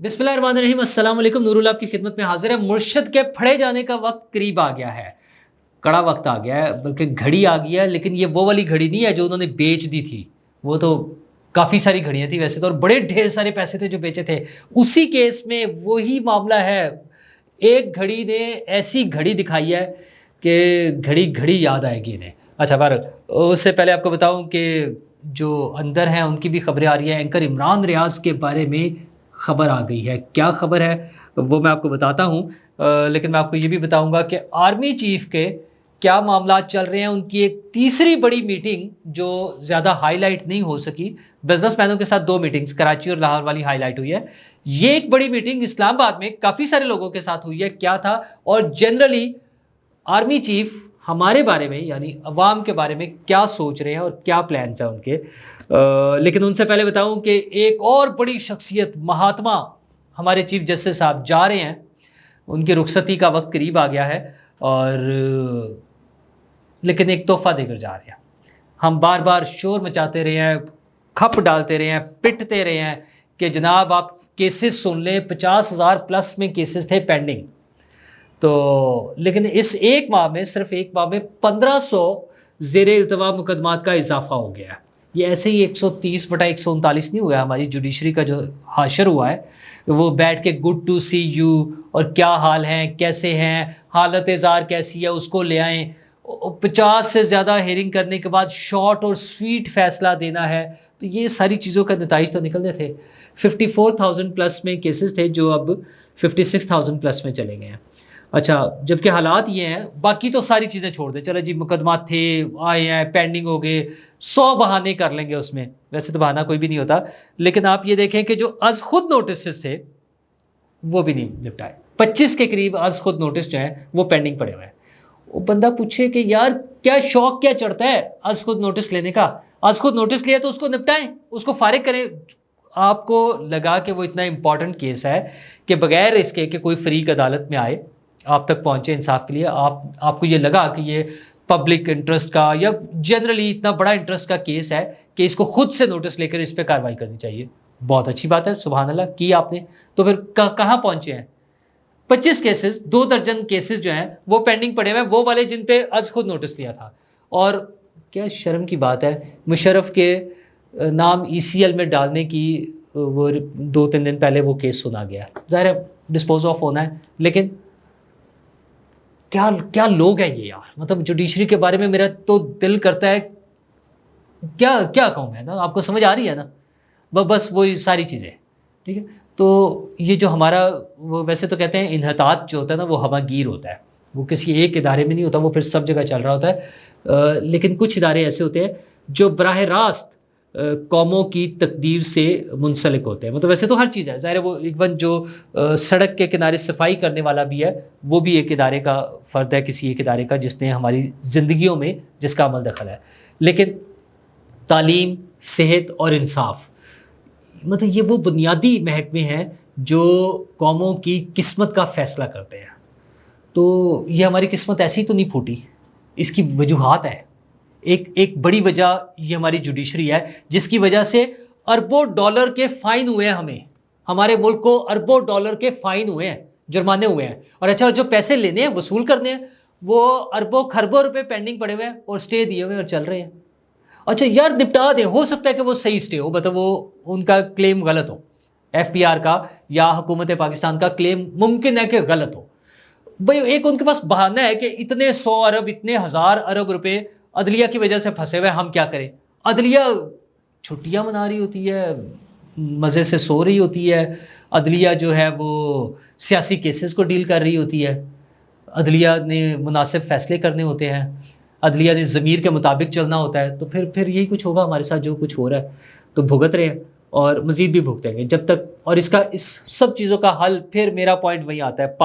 बिस्मिल्लाहिर्रहमानिर्रहीम, अस्सलाम वालेकुम। नूरुल आपकी खिदमत में हाजिर है। मुर्शद के फड़े जाने का वक्त करीब आ गया है, कड़ा वक्त आ गया है, बल्कि घड़ी आ गई है। लेकिन ये वो वाली घड़ी नहीं है जो उन्होंने बेच दी थी। वो तो काफ़ी सारी घड़ियाँ थी वैसे तो, और बड़े ढेर सारे पैसे थे जो बेचे थे। उसी केस में वही मामला है। एक घड़ी ने ऐसी घड़ी दिखाई है कि घड़ी घड़ी याद आएगी इन्हें। अच्छा, पर उससे पहले आपको बताऊं कि जो अंदर हैं उनकी भी खबरें आ रही हैं। एंकर इमरान रियाज के बारे में खबर आ गई है। क्या खबर है वो मैं आपको बताता हूं। लेकिन मैं आपको ये भी बताऊंगा कि आर्मी चीफ के क्या मामला चल रहे हैं। उनकी एक तीसरी बड़ी मीटिंग जो ज्यादा हाईलाइट नहीं हो सकी, बिजनेसमैनों के साथ दो मीटिंग्स कराची और लाहौर वाली हाईलाइट हुई है। ये एक बड़ी मीटिंग इस्लामाबाद में काफी सारे लोगों के साथ हुई है। क्या था, और जनरली आर्मी चीफ हमारे बारे में यानी अवाम के बारे में क्या सोच रहे हैं और क्या प्लान्स हैं उनके। लेकिन उनसे पहले बताऊं कि एक और बड़ी शख्सियत महात्मा हमारे चीफ जस्टिस साहब जा रहे हैं। उनकी रुखसती का वक्त करीब आ गया है, और लेकिन एक तोहफा देकर जा रहे हैं। हम बार बार शोर मचाते रहे हैं, खप डालते रहे हैं, पिटते रहे हैं कि जनाब आप केसेस सुन लें। 50,000 प्लस में केसेस थे पेंडिंग। तो लेकिन इस एक माह में, सिर्फ एक माह में 1500 जेर इल्तवा मुकदमात का इजाफा हो गया है। ये ऐसे ही 130/139 नहीं हुआ। हमारी जुडिशरी का जो हाशर हुआ है वो बैठ के गुड टू सी यू और क्या हाल है, कैसे हैं, हालत जार कैसी है, उसको ले आए। 50 से ज्यादा हेयरिंग करने के बाद शॉर्ट और स्वीट फैसला देना है। तो ये सारी चीजों का नतीजा तो निकलने थे। 54,000 प्लस में केसेस थे जो अब 56,000 प्लस में चले गए हैं। अच्छा, जबकि हालात ये हैं, बाकी तो सारी चीजें छोड़ दे, चलो जी मुकदमा थे, आए हैं, पेंडिंग हो गए, 100 बहाने कर लेंगे उसमें। वैसे तो बहाना कोई भी नहीं होता। लेकिन आप ये देखें कि जो अज खुद नोटिस थे वो भी नहीं निपटाए। 25 के करीब अज खुद नोटिस जो है वो पेंडिंग पड़े हुए हैं। वो बंदा पूछे कि यार क्या शौक क्या चढ़ता है अज खुद नोटिस लेने का। अज खुद नोटिस लिया तो उसको निपटाएं, उसको फारिग करें। आपको लगा कि वो इतना इंपॉर्टेंट केस है कि बगैर इसके कि कोई फरीक अदालत में आए, आप तक पहुंचे इंसाफ के लिए, आपको ये लगा कि ये पब्लिक इंटरेस्ट का या जनरली इतना बड़ा इंटरेस्ट का केस है कि इसको खुद से नोटिस लेकर इस पर कार्रवाई करनी चाहिए। बहुत अच्छी बात है, सुभान अल्लाह की आपने। तो फिर कहां पहुंचे हैं? 25 केसेस, 2 दर्जन केसेस जो हैं वो पेंडिंग पड़े हुए हैं, वो वाले जिन पे आज खुद नोटिस लिया था। और क्या शर्म की बात है, मुशर्रफ के नाम ईसीएल में डालने की वो 2-3 दिन पहले वो केस सुना गया। जाहिर है डिस्पोज ऑफ होना है, लेकिन क्या क्या लोग हैं ये यार। मतलब जुडिशरी के बारे में मेरा तो दिल करता है, क्या क्या कहूं मैं ना, आपको समझ आ रही है ना। बस वही सारी चीजें, ठीक है। तो ये जो हमारा, वो वैसे तो कहते हैं इन्हतात जो होता है ना वो हवागीर होता है। वो किसी एक इदारे में नहीं होता, वो फिर सब जगह चल रहा होता है। लेकिन कुछ इदारे ऐसे होते हैं जो बराह रास्त कौमों की तकदीर से मुंसलिक होते हैं। मतलब वैसे तो हर चीज़ है, ज़ाहिर है वो इवन जो सड़क के किनारे सफाई करने वाला भी है, वो भी एक इदारे का फ़र्द है, किसी एक इदारे का जिसने हमारी ज़िंदगियों में जिसका अमल दखल है। लेकिन तालीम, सेहत और इंसाफ, मतलब ये वो बुनियादी महकमे हैं जो कौमों की किस्मत का फैसला करते हैं। तो ये हमारी किस्मत ऐसी तो नहीं फूटी, इसकी वजूहात है। एक एक बड़ी वजह ये हमारी जुडिशरी है, जिसकी वजह से अरबों डॉलर के फाइन हुए हैं। हमारे मुल्क को अरबों डॉलर के फाइन हुए हैं, जुर्माने हुए हैं। और अच्छा, जो पैसे लेने हैं, वसूल करने हैं, वो अरबों खरबों रुपए पेंडिंग पड़े हुए हैं और स्टे दिए हुए और चल रहे हैं। अच्छा यार, निपटा दे, हो सकता है कि वो सही स्टे हो, मतलब वो उनका क्लेम गलत हो, एफपीआर का या हुकूमत पाकिस्तान का क्लेम मुमकिन है कि गलत हो। भाई एक उनके पास बहाना है कि इतने 100 अरब, इतने 1000 अरब रुपए अदलिया की वजह से फंसे हुए, हम क्या करें। अदलिया छुट्टियां मना रही होती है, मजे से सो रही होती है। अदलिया जो है वो सियासी केसेस को डील कर रही होती है। अदलिया ने मुनासिब फैसले करने होते हैं, अदलिया ने ज़मीर के मुताबिक चलना होता है। तो फिर यही कुछ होगा हमारे साथ, जो कुछ हो रहा है। तो भुगत रहे हैं और मजीद भी भुगतेंगे जब तक। और इसका, इस सब चीज़ों का हल, फिर मेरा पॉइंट वही आता है,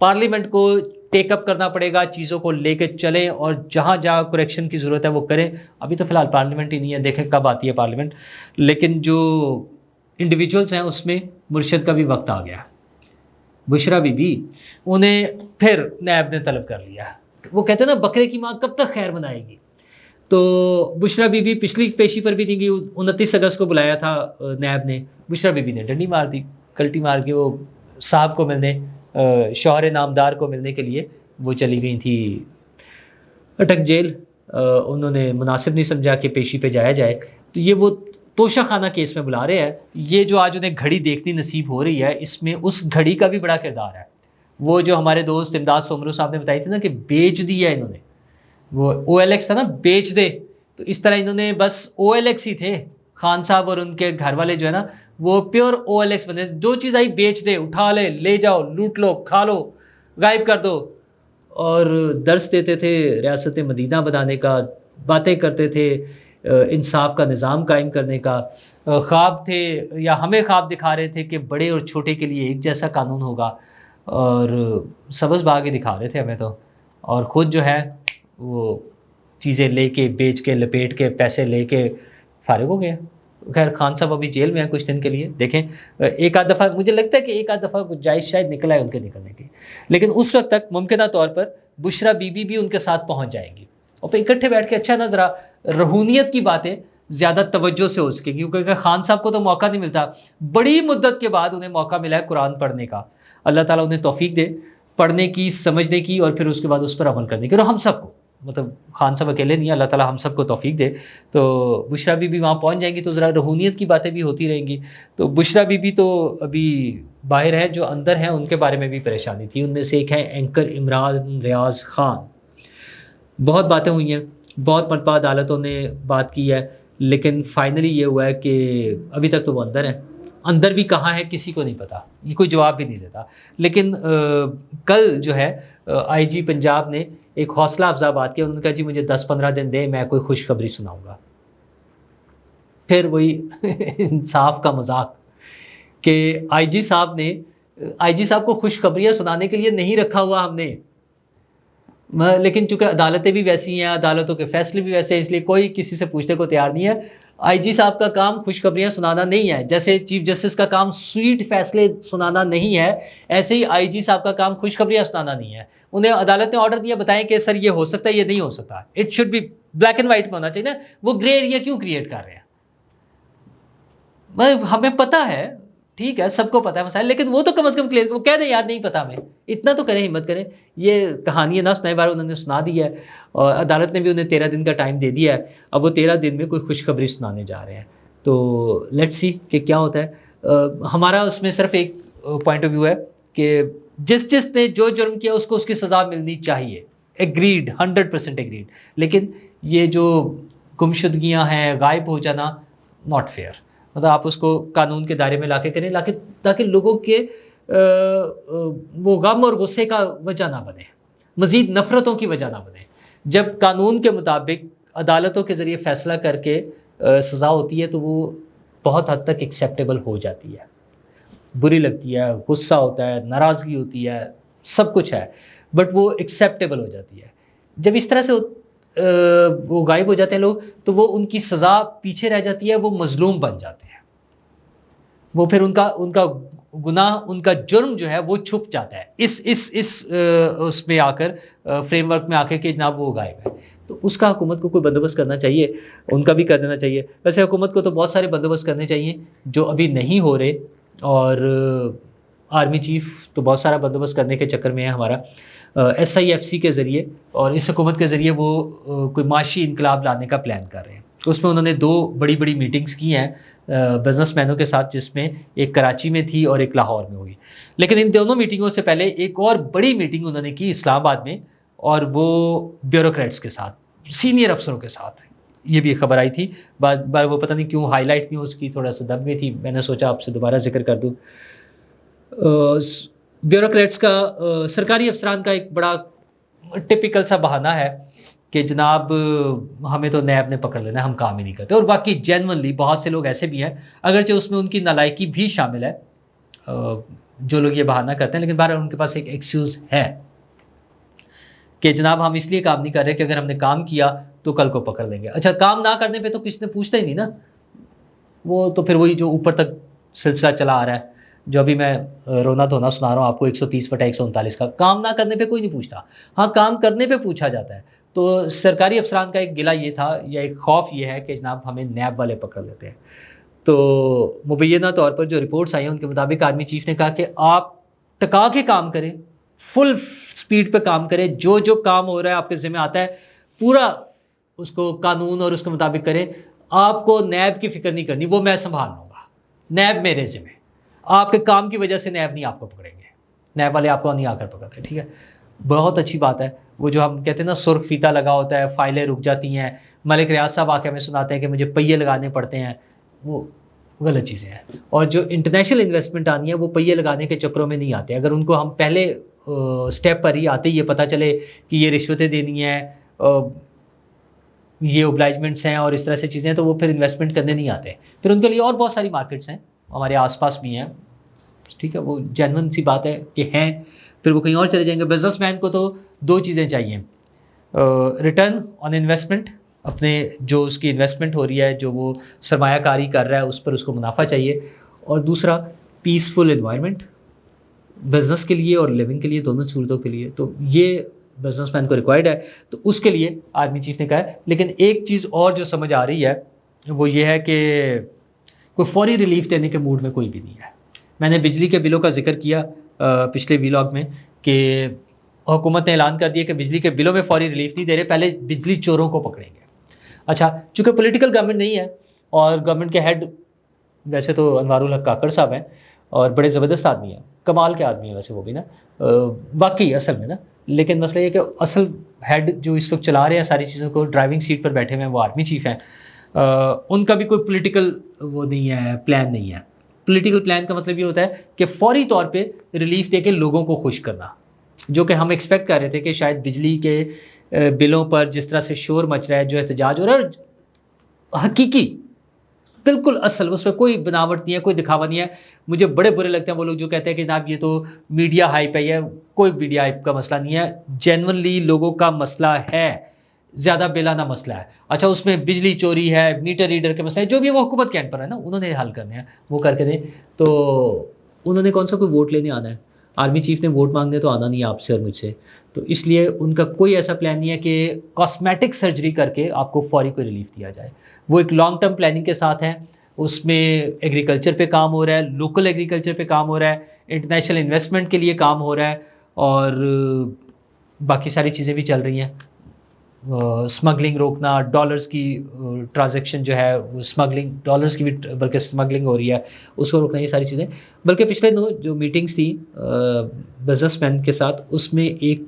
पार्लियामेंट को टेकअप करना पड़ेगा, चीज़ों को लेके चलें और जहां जहां करेक्शन की ज़रूरत है वो करें। अभी तो फिलहाल पार्लियामेंट ही नहीं है, देखें कब आती है पार्लियामेंट। लेकिन जो इंडिविजुअल्स हैं उसमें मुर्शद का भी वक्त आ गया। बुशरा बीबी, उन्हें फिर नैब ने तलब कर लिया। वो कहते हैं ना, बकरे की माँ कब तक खैर मनाएगी। तो बुशरा बीबी पिछली पेशी पर भी नहीं गई। 29 अगस्त को बुलाया था नैब ने, बुशरा बीबी ने डंडी मार दी। कल्टी मार के वो साहब को मिलने, शौहर नामदार को मिलने के लिए वो चली गई थी अटक जेल। उन्होंने मुनासिब नहीं समझा कि पेशी पे जाया जाए, तो ये वो तोशा खाना केस में बुला रहे हैं। ये जो आज उन्हें घड़ी देखनी नसीब हो रही है, इसमें उस घड़ी का भी बड़ा किरदार है। वो जो हमारे दोस्त इमदाद सोमरू साहब ने बताई थी ना कि बेच दी है इन्होंने, वो OLX था ना, बेच दे, तो इस तरह इन्होंने बस OLX ही थे। खान साहब और उनके घर वाले जो है ना, वो प्योर OLX बने, जो चीज़ आई बेच दे, उठा ले जाओ, लूट लो, खा लो, गायब कर दो। और दर्स देते थे रियासत मदीना बनाने का, बातें करते थे इंसाफ का निज़ाम कायम करने का, ख्वाब थे या हमें ख्वाब दिखा रहे थे कि बड़े और छोटे के लिए एक जैसा कानून होगा, और सबज़ बाग ही दिखा रहे थे हमें तो। और ख़ुद जो है वो चीज़ें लेके, बेच के, लपेट के, पैसे लेके फारिग हो गए। खैर खान साहब अभी जेल में हैं कुछ दिन के लिए, देखें एक आध दफ़ा, मुझे लगता है कि एक आध दफ़ा गुंजाइश शायद निकला है उनके निकलने की, लेकिन उस वक्त तक मुमकिन तौर पर बुशरा बीबी भी उनके साथ पहुंच जाएंगी और फिर इकट्ठे बैठ के अच्छा ना ज़रा रूहानियत की बातें ज़्यादा तवज्जो से हो सकेंगी, क्योंकि खान साहब को तो मौका नहीं मिलता। बड़ी मुद्दत के बाद उन्हें मौका मिला है कुरान पढ़ने का। अल्लाह ताला उन्हें तौफीक दे पढ़ने की, समझने की, और फिर उसके बाद उस पर अमल करने की। और हम सबको, मतलब खान साहब अकेले नहीं, अल्लाह ताला हम सबको तौफीक दे। तो बुशरा बीबी वहाँ पहुँच जाएंगी तो ज़रा रूहानियत की बातें भी होती रहेंगी। तो बुशरा बीबी तो अभी बाहर है, जो अंदर हैं उनके बारे में भी परेशानी थी। उनमें से एक है एंकर इमरान रियाज खान। बहुत बातें हुई हैं, बहुत मरतबा अदालतों ने बात की है, लेकिन फाइनली ये हुआ है कि अभी तक तो वो अंदर है। अंदर भी कहाँ है किसी को नहीं पता, ये कोई जवाब भी नहीं देता। लेकिन कल जो है IG पंजाब ने एक हौसला अफजा बात की। उन्होंने कहा जी मुझे 10-15 दिन दें, मैं कोई खुशखबरी सुनाऊंगा। फिर वही इंसाफ का मजाक कि IG साहब को खुशखबरियां सुनाने के लिए नहीं रखा हुआ हमने, लेकिन चूंकि अदालतें भी वैसी हैं, अदालतों के फैसले भी वैसे हैं, इसलिए कोई किसी से पूछने को तैयार नहीं है। IG साहब का काम खुशखबरियां सुनाना नहीं है, जैसे चीफ जस्टिस का काम स्वीट फैसले सुनाना नहीं है, ऐसे ही IG साहब का काम खुशखबरियां सुनाना नहीं है। उन्हें अदालत ने ऑर्डर दिया, बताएं कि सर ये हो सकता है, ये नहीं हो सकता। It should be black and white में होना चाहिए ना, वो ग्रे एरिया क्यों क्रिएट कर रहे हैं? हमें पता है, ठीक है, सबको पता है मसाइल, लेकिन वो तो कम से कम क्लियर, वो कह दें यार नहीं पता हमें, इतना तो करें, हिम्मत करें। ये कहानियां ना सुनाई, बार उन्होंने सुना दी है और अदालत ने भी उन्हें 13 दिन का टाइम दे दिया है। अब वो 13 दिन में कोई खुशखबरी सुनाने जा रहे हैं, तो लेट्स सी कि क्या होता है। हमारा उसमें सिर्फ एक पॉइंट ऑफ व्यू है कि जिसने जो जुर्म किया उसको उसकी सजा मिलनी चाहिए, एग्रीड, 100% एग्रीड। लेकिन ये जो गुमशुदगियां हैं, गायब हो जाना, नॉट फेयर। मतलब आप उसको कानून के दायरे में लाके करें, ताकि लोगों के वो गम और गुस्से का वजह ना बने, मजीद नफरतों की वजह ना बने। जब कानून के मुताबिक अदालतों के जरिए फैसला करके सजा होती है तो वो बहुत हद तक एक्सेप्टेबल हो जाती है। बुरी लगती है, गुस्सा होता है, नाराजगी होती है, सब कुछ है, बट वो एक्सेप्टेबल हो जाती है। जब इस तरह से वो गायब हो जाते हैं लोग, तो वो उनकी सजा पीछे रह जाती है, वो मजलूम बन जाते हैं। वो फिर उनका गुनाह, उनका जुर्म जो है वो छुप जाता है इस उसमें आकर, फ्रेमवर्क में आकर कि जनाब वो गायब है। तो उसका हुकूमत को कोई बंदोबस्त करना चाहिए, उनका भी कर देना चाहिए। वैसे हुकूमत को तो बहुत सारे बंदोबस्त करने चाहिए जो अभी नहीं हो रहे, और आर्मी चीफ तो बहुत सारा बंदोबस्त करने के चक्कर में है हमारा, SIFC के ज़रिए, और इस हुकूमत के ज़रिए वो कोई माशी इनकलाब लाने का प्लान कर रहे हैं। उसमें उन्होंने 2 बड़ी मीटिंग्स की हैं बिजनेसमैनों के साथ, जिसमें एक कराची में थी और एक लाहौर में हुई। लेकिन इन दोनों मीटिंगों से पहले एक और बड़ी मीटिंग उन्होंने की इस्लामाबाद में, और वो ब्यूरोक्रेट्स के साथ, सीनियर अफसरों के साथ। ये भी एक खबर आई थी, बार वो पता नहीं क्यों हाईलाइट नहीं, उसकी थोड़ा सा दब गई थी, मैंने सोचा आपसे दोबारा जिक्र कर दूँ। ब्यूरोक्रेट्स का, सरकारी अफसरान का एक बड़ा टिपिकल सा बहाना है कि जनाब हमें तो नैब ने पकड़ लेना है, हम काम ही नहीं करते। और बाकी जेन्युइनली बहुत से लोग ऐसे भी हैं, अगरचे उसमें उनकी नालायकी भी शामिल है, जो लोग ये बहाना करते हैं, लेकिन बहरहाल उनके पास एक एक्सक्यूज है कि जनाब हम इसलिए काम नहीं कर रहे कि अगर हमने काम किया तो कल को पकड़ लेंगे। अच्छा, काम ना करने पे तो किसी ने पूछता ही नहीं ना, वो तो फिर वही जो ऊपर तक सिलसिला चला आ रहा है, जो अभी मैं रोना धोना सुना रहा हूँ आपको, 130/139 का। काम ना करने पे कोई नहीं पूछता, हाँ काम करने पे पूछा जाता है। तो सरकारी अफसरान का एक गिला ये था, या एक खौफ ये है कि जनाब हमें नैब वाले पकड़ लेते हैं। तो मुबैना तौर पर जो रिपोर्ट्स आई हैं उनके मुताबिक आर्मी चीफ ने कहा कि आप टका के काम करें, फुल स्पीड पे काम करें, जो जो काम हो रहा है आपके जिम्मे आता है पूरा उसको कानून और उसके मुताबिक करें। आपको नैब की फिक्र नहीं करनी, वो मैं संभाल लूंगा, नैब मेरे जिम्मे, आपके काम की वजह से नैब नहीं आपको पकड़ेंगे, नैब वाले आपको नहीं आकर पकड़ते। ठीक है, बहुत अच्छी बात है। वो जो हम कहते हैं ना सुर्ख फीता लगा होता है, फाइलें रुक जाती हैं, मलिक रियाज साहब आके हमें सुनाते हैं कि मुझे पहिए लगाने पड़ते हैं, वो गलत चीज़ें हैं। और जो इंटरनेशनल इन्वेस्टमेंट आनी है वो पहिए लगाने के चक्करों में नहीं आते। अगर उनको हम पहले स्टेप पर ही आते ये पता चले कि ये रिश्वतें देनी है, ये ओब्लाइजमेंट्स हैं और इस तरह से चीज़ें, तो वो फिर इन्वेस्टमेंट करने नहीं आते। फिर उनके लिए और बहुत सारी मार्केट्स हैं, हमारे आसपास भी हैं। ठीक है, वो जेन्युइन सी बात है कि हैं, फिर वो कहीं और चले जाएंगे। बिजनेसमैन को तो दो चीज़ें चाहिए, रिटर्न ऑन इन्वेस्टमेंट, अपने जो उसकी इन्वेस्टमेंट हो रही है, जो वो सरमायाकारी कर रहा है उस पर उसको मुनाफा चाहिए, और दूसरा पीसफुल एनवायरनमेंट बिजनेस के लिए और लिविंग के लिए, दोनों सूरतों के लिए। तो ये बिजनेसमैन को रिक्वायर्ड है, तो उसके लिए आर्मी चीफ ने कहा है। लेकिन एक चीज़ और जो समझ आ रही है वो ये है कि कोई फौरी रिलीफ देने के मूड में कोई भी नहीं है। मैंने बिजली के बिलों का जिक्र किया पिछले व्लॉग में कि हुकूमत ने ऐलान कर दिया कि बिजली के बिलों में फौरी रिलीफ नहीं दे रहे, पहले बिजली चोरों को पकड़ेंगे। अच्छा, चूंकि पॉलिटिकल गवर्नमेंट नहीं है और गवर्नमेंट के हेड वैसे तो अनवारुल हक काकड़ साहब हैं और बड़े ज़बरदस्त आदमी हैं, कमाल के आदमी हैं वैसे वो भी ना, बाकी असल में ना, लेकिन मसला ये कि असल हेड जो इस वक्त चला रहे हैं सारी चीज़ों को, ड्राइविंग सीट पर बैठे हुए हैं, वो आर्मी चीफ हैं। उनका भी कोई पॉलिटिकल वो नहीं है, प्लान नहीं है। पॉलिटिकल प्लान का मतलब ये होता है कि फौरी तौर पे रिलीफ देके लोगों को खुश करना, जो कि हम एक्सपेक्ट कर रहे थे कि शायद बिजली के बिलों पर जिस तरह से शोर मच रहा है, जो एहतजाज हो रहा है, हकीकी बिल्कुल असल, उसमें कोई बनावट नहीं है, कोई दिखावा नहीं है। मुझे बड़े बुरे लगते हैं वो लोग जो कहते हैं कि जनाब ये तो मीडिया हाइप है। कोई मीडिया हाइप का मसला नहीं है, जेन्युइनली लोगों का मसला है, ज़्यादा बेलाना मसला है। अच्छा, उसमें बिजली चोरी है, मीटर रीडर के मसले हैं, जो भी वो हुकूमत के एंड पर है ना, उन्होंने हल करने हैं, वो करके दें। तो उन्होंने कौन सा कोई वोट लेने आना है, आर्मी चीफ ने वोट मांगने तो आना नहीं है आपसे और मुझसे, तो इसलिए उनका कोई ऐसा प्लान नहीं है कि कॉस्मेटिक सर्जरी करके आपको फौरी कोई रिलीफ दिया जाए। वो एक लॉन्ग टर्म प्लानिंग के साथ है, उसमें एग्रीकल्चर पे काम हो रहा है, लोकल एग्रीकल्चर पे काम हो रहा है, इंटरनेशनल इन्वेस्टमेंट के लिए काम हो रहा है, और बाकी सारी चीज़ें भी चल रही हैं। स्मगलिंग रोकना, डॉलर्स की ट्रांजैक्शन जो है, स्मगलिंग डॉलर्स की भी बल्कि स्मगलिंग हो रही है, उसको रोकना, ये सारी चीज़ें। बल्कि पिछले दिनों जो मीटिंग्स थी बिजनेसमैन के साथ, उसमें एक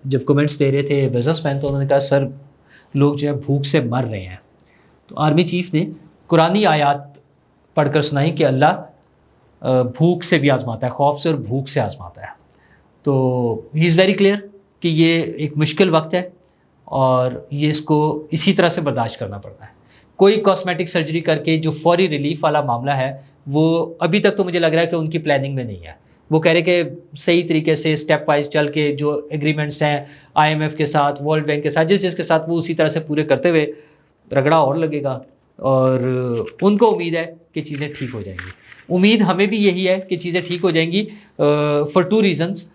जब कमेंट्स दे रहे थे बिजनेसमैन, तो उन्होंने कहा सर लोग जो है भूख से मर रहे हैं। तो आर्मी चीफ ने कुरानी आयात पढ़कर सुनाई कि अल्लाह भूख से भी आजमाता है, खौफ से और भूख से आजमाता है। तो ही इज़ वेरी क्लियर कि ये एक मुश्किल वक्त है और ये इसको इसी तरह से बर्दाश्त करना पड़ता है। कोई कॉस्मेटिक सर्जरी करके जो फौरी रिलीफ वाला मामला है, वो अभी तक तो मुझे लग रहा है कि उनकी प्लानिंग में नहीं है। वो कह रहे कि सही तरीके से स्टेप वाइज चल के जो एग्रीमेंट्स हैं IMF के साथ, वर्ल्ड बैंक के साथ, जिसके साथ, वो उसी तरह से पूरे करते हुए रगड़ा और लगेगा, और उनको उम्मीद है कि चीज़ें ठीक हो जाएंगी। उम्मीद हमें भी यही है कि चीज़ें ठीक हो जाएंगी फॉर 2 रीजंस।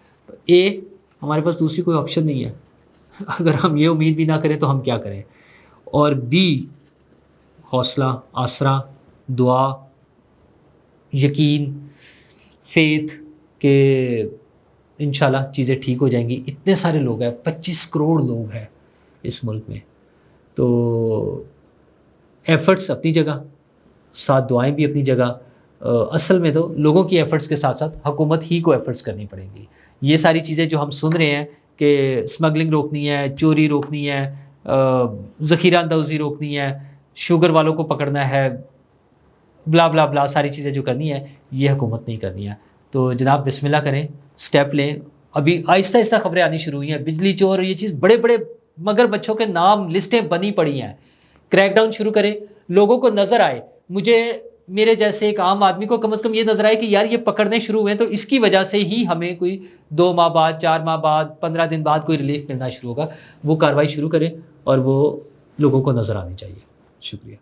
ए, हमारे पास दूसरी कोई ऑप्शन नहीं है, अगर हम ये उम्मीद भी ना करें तो हम क्या करें, और बी, हौसला, आसरा, दुआ, यकीन, फेथ कि इंशाल्लाह चीज़ें ठीक हो जाएंगी। इतने सारे लोग हैं, 25 करोड़ लोग हैं इस मुल्क में, तो एफर्ट्स अपनी जगह, साथ दुआएं भी अपनी जगह। असल में तो लोगों की एफर्ट्स के साथ साथ हुकूमत ही को एफर्ट्स करनी पड़ेंगी। ये सारी चीज़ें जो हम सुन रहे हैं कि स्मगलिंग रोकनी है, चोरी रोकनी है, ज़ख़ीरा अंदाज़ी रोकनी है, शुगर वालों को पकड़ना है, ब्ला ब्ला ब्ला, सारी चीज़ें जो करनी है ये हुकूमत नहीं करनी है। तो जनाब बिस्मिल्लाह करें, स्टेप लें। अभी आहिस्ता आहिस्ता खबरें आनी शुरू हुई हैं, बिजली चोर, ये चीज़, बड़े बड़े मगर बच्चों के नाम लिस्टें बनी पड़ी हैं। क्रैकडाउन शुरू करें, लोगों को नज़र आए, मुझे मेरे जैसे एक आम आदमी को कम से कम ये नजर आए कि यार ये पकड़ने शुरू हुए हैं, तो इसकी वजह से ही हमें कोई 2 माह बाद, 4 माह बाद, 15 दिन बाद कोई रिलीफ मिलना शुरू होगा। वो कार्रवाई शुरू करें और वो लोगों को नजर आनी चाहिए। शुक्रिया।